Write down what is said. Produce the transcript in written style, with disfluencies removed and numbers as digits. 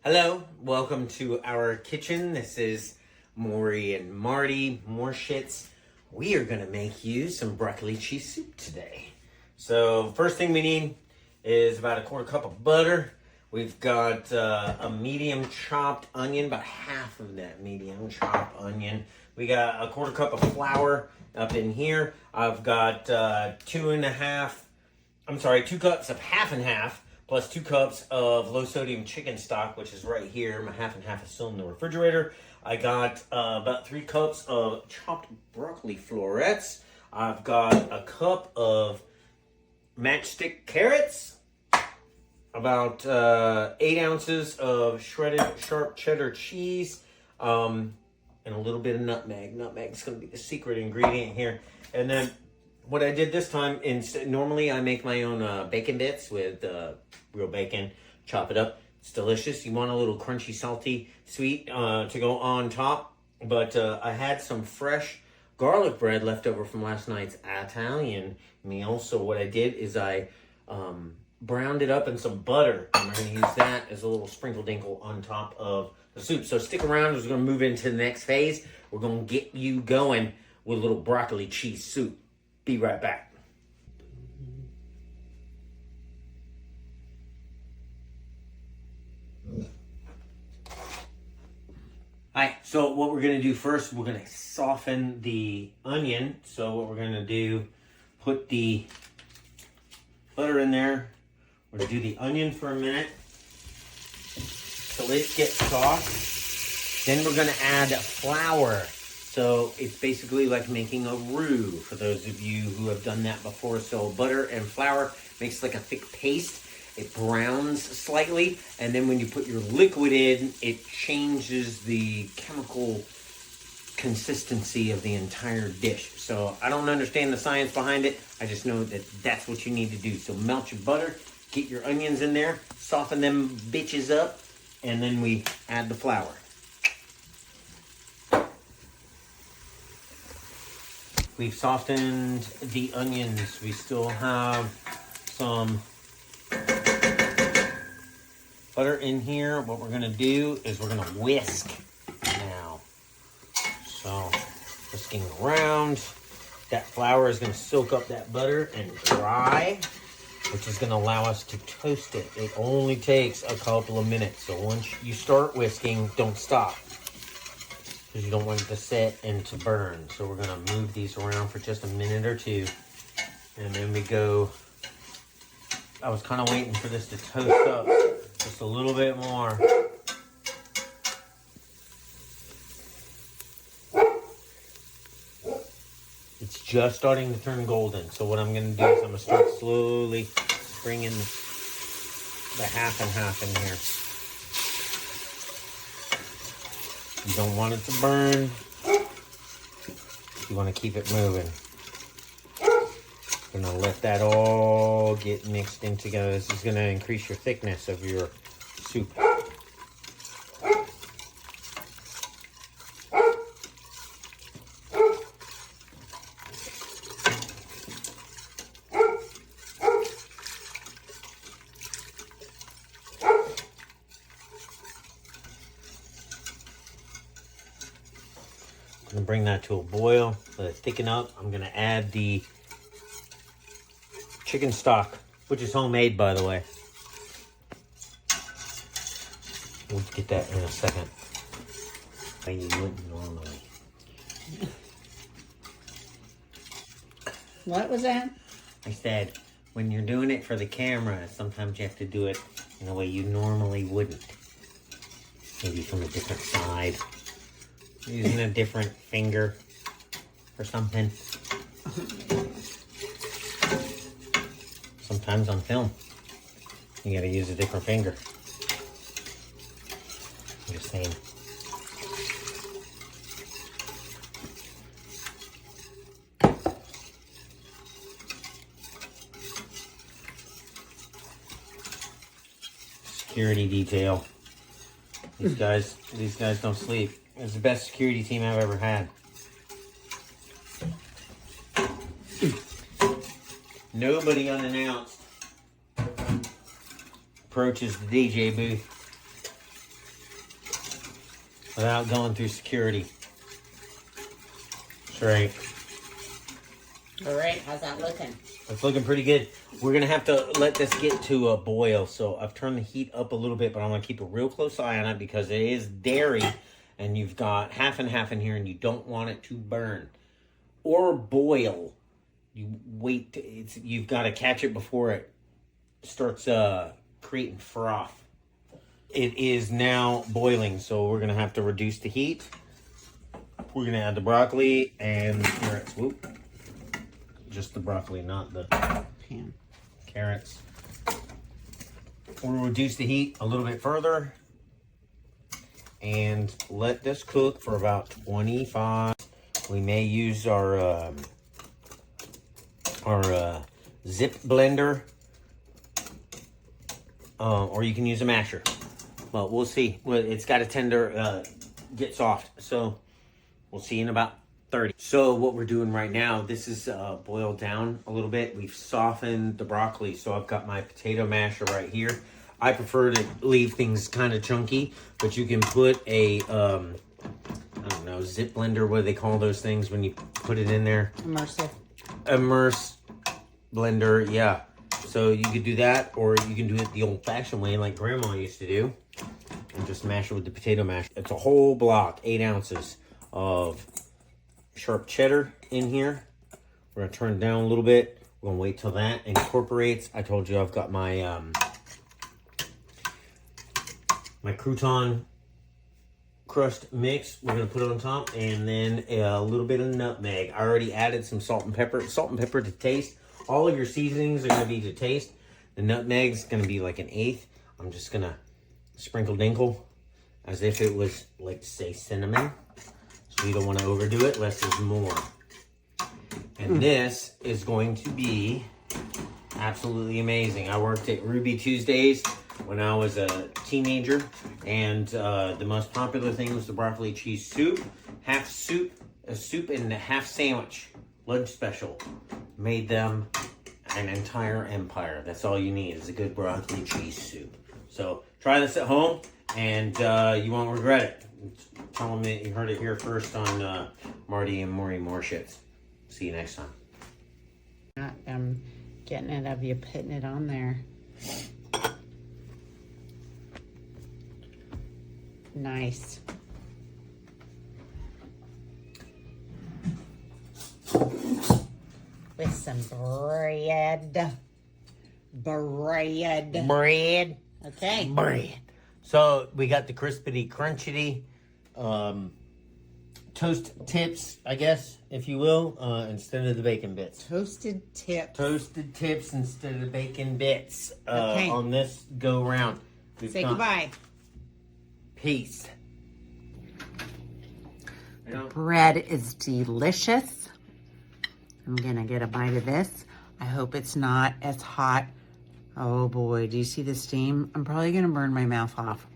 Hello, welcome to our kitchen. This is Maury and Marty, MORshitz. We are gonna make you some broccoli cheese soup today. So first thing we need is about a quarter cup of butter. We've got a medium chopped onion, about half of that medium chopped onion. We got a quarter cup of flour up in here. I've got 2 cups of half and half, plus 2 cups of low sodium chicken stock, which is right here. My half and half is still in the refrigerator. I got about 3 cups of chopped broccoli florets. I've got a cup of matchstick carrots, about 8 ounces of shredded sharp cheddar cheese, and a little bit of nutmeg. Nutmeg's gonna be the secret ingredient here. And then what I did this time, normally I make my own bacon bits with real bacon, chop it up. It's delicious. You want a little crunchy, salty, sweet to go on top. But I had some fresh garlic bread left over from last night's Italian meal. So what I did is I browned it up in some butter. And we're going to use that as a little sprinkle dinkle on top of the soup. So stick around. We're going to move into the next phase. We're going to get you going with a little broccoli cheese soup. Be right back. Alright, so what we're going to do first, we're going to soften the onion. So what we're going to do, put the butter in there. We're going to do the onion for a minute till it gets soft. Then we're going to add flour. So it's basically like making a roux for those of you who have done that before. So butter and flour makes like a thick paste. It browns slightly, and then when you put your liquid in, it changes the chemical consistency of the entire dish. So I don't understand the science behind it. I just know that that's what you need to do. So melt your butter, get your onions in there, soften them bitches up, and then we add the flour. We've softened the onions. We still have some butter in here. What we're gonna do is we're gonna whisk now. So whisking around. That flour is gonna soak up that butter and dry, which is gonna allow us to toast it. It only takes a couple of minutes. So once you start whisking, don't stop, because you don't want it to set and to burn. So we're gonna move these around for just a minute or two. And then we go, I was kind of waiting for this to toast up just a little bit more. It's just starting to turn golden. So what I'm gonna do is I'm gonna start slowly bringing the half and half in here. You don't want it to burn. You want to keep it moving. Gonna let that all get mixed in together. This is gonna increase your thickness of your soup. I'm gonna bring that to a boil, let it thicken up. I'm gonna add the chicken stock, which is homemade, by the way. We'll get that in a second. You wouldn't normally. What was that? I said, when you're doing it for the camera, sometimes you have to do it in a way you normally wouldn't. Maybe from a different side. Using a different finger or something. Sometimes on film, you gotta use a different finger. I'm just saying. Security detail. These guys don't sleep. It's the best security team I've ever had. Nobody unannounced approaches the DJ booth. without going through security. That's right. All right, how's that looking? It's looking pretty good. We're gonna have to let this get to a boil. So I've turned the heat up a little bit, but I'm gonna keep a real close eye on it because it is dairy, and you've got half and half in here, and you don't want it to burn or boil. You wait. You've got to catch it before it starts creating froth. It is now boiling, so we're gonna have to reduce the heat. We're gonna add the broccoli and carrots. Whoop. Just the broccoli, not the carrots. We'll reduce the heat a little bit further and let this cook for about 25. We may use our zip blender, or you can use a masher. Well, we'll see. Well, it's got to get soft. So we'll see in about 30. So what we're doing right now, this is boiled down a little bit. We've softened the broccoli. So I've got my potato masher right here. I prefer to leave things kind of chunky, but you can put a, I don't know, zip blender. What do they call those things when you put it in there? Immerse blender, yeah. So you could do that, or you can do it the old-fashioned way like Grandma used to do, and just mash it with the potato mash. It's a whole block, 8 ounces of sharp cheddar in here. We're gonna turn it down a little bit. We're gonna wait till that incorporates. I told you I've got my my crouton crust mix. We're gonna put it on top, and then a little bit of nutmeg. I already added some salt and pepper. Salt and pepper to taste. All of your seasonings are gonna be to taste. The nutmeg's gonna be like 1/8. I'm just gonna sprinkle dinkle as if it was, like, say, cinnamon. So you don't want to overdo it, less is more. And this is going to be absolutely amazing. I worked at Ruby Tuesdays when I was a teenager, and the most popular thing was the broccoli cheese soup. Half soup, a soup and a half sandwich. Lunch special. Made them an entire empire. That's all you need is a good broccoli cheese soup. So try this at home, and you won't regret it. Tell them that you heard it here first on Marty and Maury MORshitz. See you next time. I'm getting it of you putting it on there. Nice. With some bread. Bread. Okay. Bread. So we got the crispity crunchity toast tips, I guess, if you will, instead of the bacon bits. Toasted tips. Toasted tips instead of bacon bits Okay. on this go round. Say goodbye. Peace. The bread is delicious. I'm gonna get a bite of this. I hope it's not as hot. Oh boy, do you see the steam? I'm probably gonna burn my mouth off.